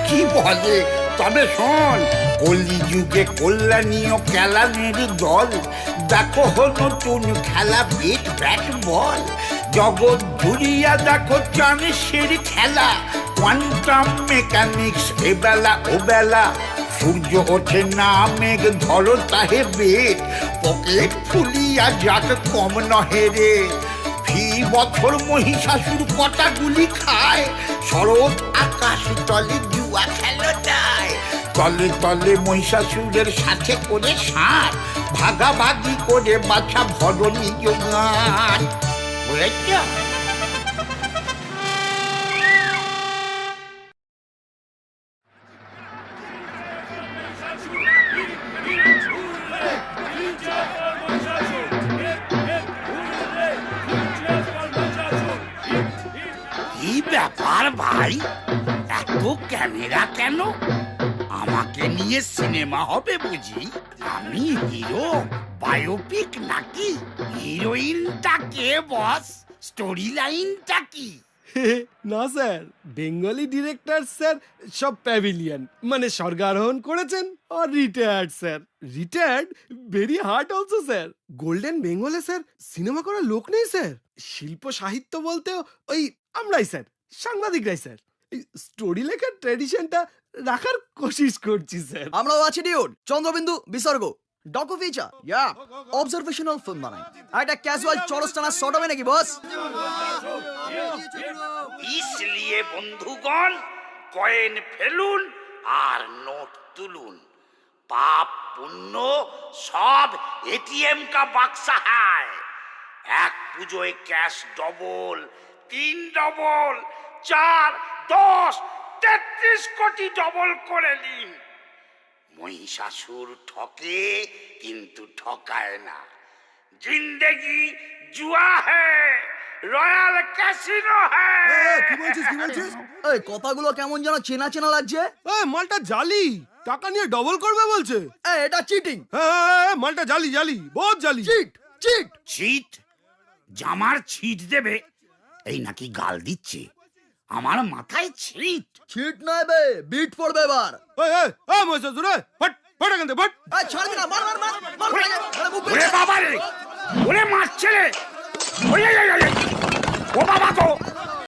কি বলে? তবে শোন, কলিযুগে কল্যাণীয় খেলানের দল, দেখো নতুন খেলা বিট ব্যাট বল। জগৎ জুড়িয়া দেখো চানেসের খেলা, কোয়ান্টাম মেকানিক্স এবেলা ওবেলা। সূর্য ওঠে না মেঘ ধরো তাহে বেদ, পকেট ফুলিয়া যাক কম নহে রে। ফি বছর মহিষাসুর কটা গুলি খায়, শরৎ আকাশ তলে জুয়া খেলো যায়। তলে তলে মহিষাসুরের সাথে করে সার, ভাগাভাগি করে বাছা ভরণী জোগান। বুঝেছ? কি ব্যাপার ভাই, এত ক্যামেরা কেন? আমাকে নিয়ে সিনেমা হবে বুঝি? আমি হিরো, বায়োপিক নাকি? হিরোইনটা কে বস? স্টোরি লাইনটা কি? না স্যার, বেঙ্গলি ডিরেক্টর স্যার সব প্যাভিলিয়ন মানে স্বর্গারোহণ করেছেন আর retired sir. Retired very hard also sir. Golden বেঙ্গলে স্যার সিনেমা করার লোক নেই স্যার। শিল্প সাহিত্য বলতেও ওই আমরাই স্যার, সাংবাদিকরাই স্যার। স্টোরি লেখার ট্র্যাডিশনটা রাখার কোশিশ করছি স্যার। আমরাও আছি ডিউড। চন্দ্রবিন্দু বিসর্গ ডকু ফিচার ইয়া অবজারভেশনাল ফিল্ম বানাই। এটা ক্যাজুয়াল চরস্টানা শর্ট হবে নাকি বস? इसलिए বন্ধুগণ, কয়েন ফেলুন আর নোট তুলুন। পাপ পুণ্য সব एटीएम का बक्सा है। এক পুজোয় ক্যাশ ডবল, 3 ডবল, 4, 10, 33 কোটি ডবল করে নিন। মহিষাসুর ঠকে কিন্তু ঠকায় না। জিন্দেগি জুয়া হ্যায়, রয়্যাল ক্যাসিনো হ্যায়। কি বলছিস কি বলছিস? এই কথাগুলো কেমন যেন চেনা চেনা লাগছে। মালটা জালি, টাকা নিয়ে ডবল করবে বলছে। এটা চিটিং। মালটা জালি জালি, বহুত জালি। চিট চিট ছিট? জামার ছিট দেবে? এই নাকি গাল দিচ্ছে? আমার মাথায় ছিট? চিট নয় বে, বিট পড়বে এবার। মহিষাসুর, ফট ফট এখান থেকে ফট। ছাড়বি না, মার মার মার মার। ওরে বাবা রে, ওরে মারছে রে। ওরে ও বাবা গো,